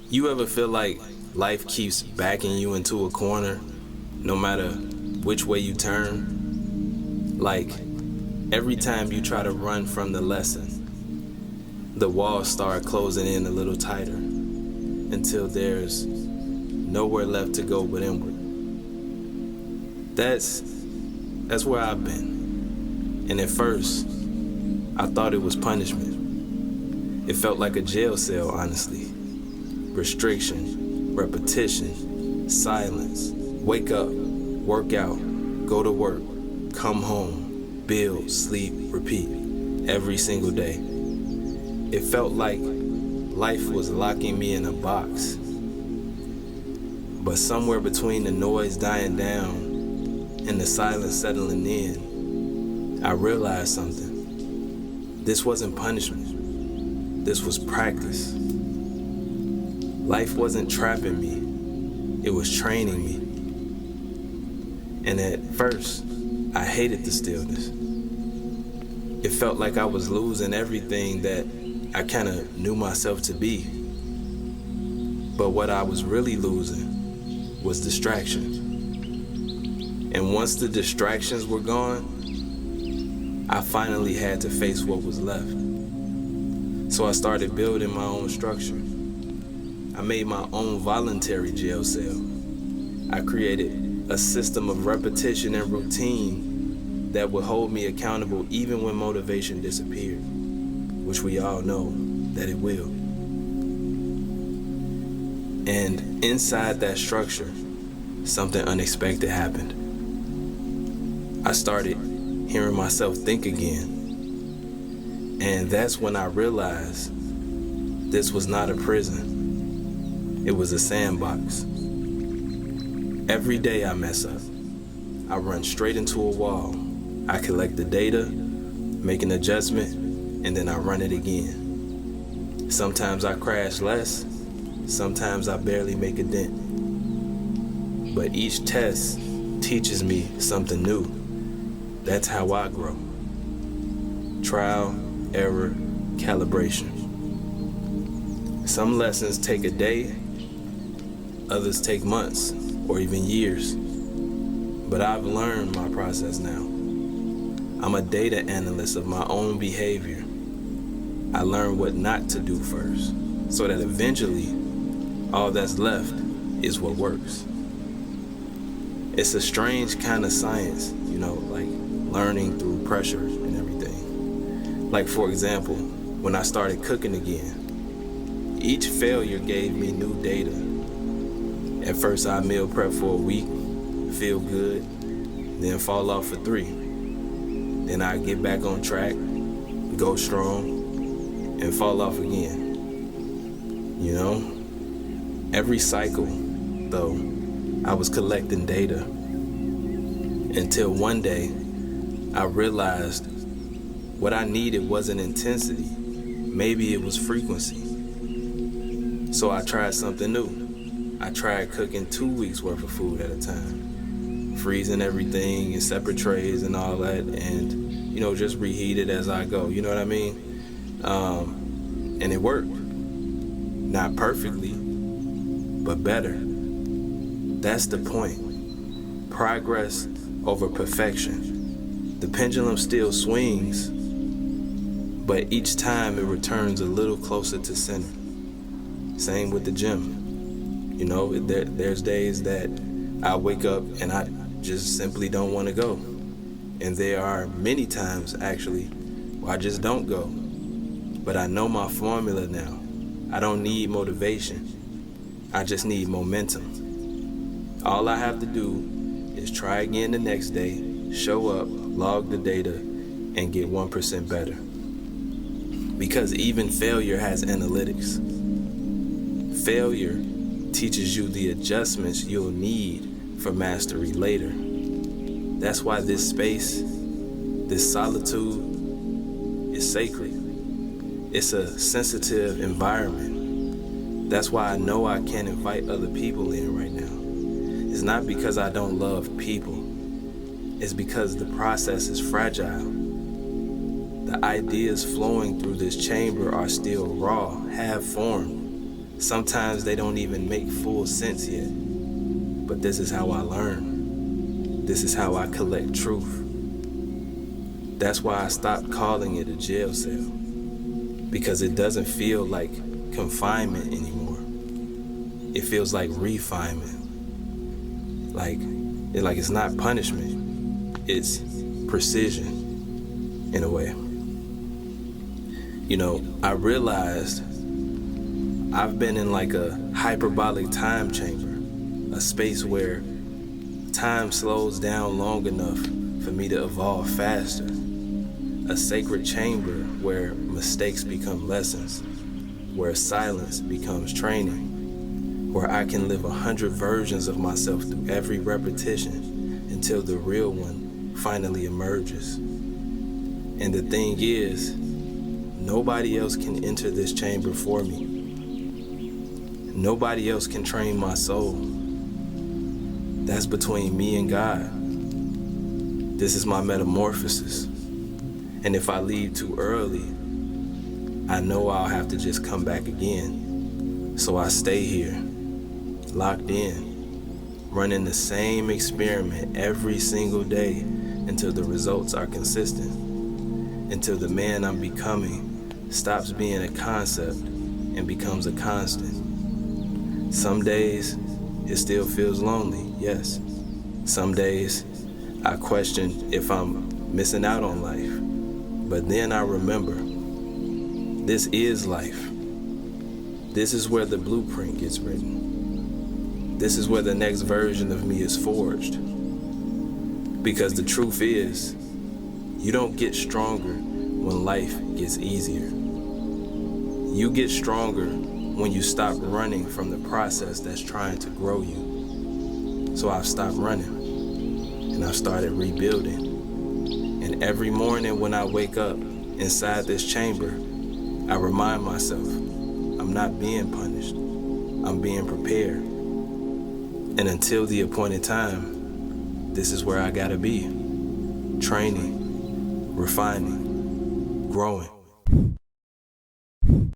You ever feel like life keeps backing you into a corner, no matter which way you turn? Like, every time you try to run from the lesson, the walls start closing in a little tighter until there's nowhere left to go but inward. That's where I've been. And at first, I thought it was punishment. It felt like a jail cell, honestly. Restriction, repetition, silence. Wake up, work out, go to work, come home, build, sleep, repeat, every single day. It felt like life was locking me in a box. But somewhere between the noise dying down and the silence settling in, I realized something. This wasn't punishment. This was practice. Life wasn't trapping me. It was training me. And at first, I hated the stillness. It felt like I was losing everything that I kind of knew myself to be. But what I was really losing was distraction. And once the distractions were gone, I finally had to face what was left. So I started building my own structure. I made my own voluntary jail cell. I created a system of repetition and routine that would hold me accountable even when motivation disappeared, which we all know that it will. And inside that structure, something unexpected happened. I started hearing myself think again. And that's when I realized this was not a prison. It was a sandbox. Every day I mess up. I run straight into a wall. I collect the data, make an adjustment, and then I run it again. Sometimes I crash less. Sometimes I barely make a dent. But each test teaches me something new. That's how I grow. Trial, error, calibration. Some lessons take a day, others take months or even years. But I've learned my process now. I'm a data analyst of my own behavior. I learn what not to do first, so that eventually all that's left is what works. It's a strange kind of science, like learning through pressure and everything. Like, for example, when I started cooking again, each failure gave me new data. At first I meal prep for a week, feel good, then fall off for 3. Then I get back on track, go strong, and fall off again. Every cycle, though, I was collecting data until one day I realized what I needed wasn't intensity, maybe it was frequency. So I tried something new. I tried cooking 2 weeks worth of food at a time, freezing everything in separate trays and all that, and just reheat it as I go, you know what I mean? And it worked. Not perfectly, but better. That's the point. Progress over perfection. The pendulum still swings, but each time it returns a little closer to center. Same with the gym. There's days that I wake up and I just simply don't want to go. And there are many times, actually, where I just don't go. But I know my formula now. I don't need motivation. I just need momentum. All I have to do is try again the next day, show up, log the data, and get 1% better. Because even failure has analytics. Failure teaches you the adjustments you'll need for mastery later. That's why this space, this solitude, is sacred. It's a sensitive environment. That's why I know I can't invite other people in right now. It's not because I don't love people. It's because the process is fragile. The ideas flowing through this chamber are still raw, half formed. Sometimes they don't even make full sense yet. But this is how I learn. This is how I collect truth. That's why I stopped calling it a jail cell. Because it doesn't feel like confinement anymore. It feels like refinement. Like it's not punishment. It's precision, in a way. I realized I've been in like a hyperbolic time chamber, a space where time slows down long enough for me to evolve faster, a sacred chamber where mistakes become lessons, where silence becomes training, where I can live 100 versions of myself through every repetition until the real one finally emerges. And the thing is, nobody else can enter this chamber for me. Nobody else can train my soul. That's between me and God. This is my metamorphosis. And if I leave too early, I know I'll have to just come back again. So I stay here, locked in, running the same experiment every single day until the results are consistent, until the man I'm becoming stops being a concept and becomes a constant. Some days, it still feels lonely, yes. Some days, I question if I'm missing out on life. But then I remember, this is life. This is where the blueprint gets written. This is where the next version of me is forged. Because the truth is, you don't get stronger when life gets easier. You get stronger when you stop running from the process that's trying to grow you. So I've stopped running, and I've started rebuilding. And every morning when I wake up inside this chamber, I remind myself, I'm not being punished, I'm being prepared. And until the appointed time, this is where I gotta be. Training, refining, growing.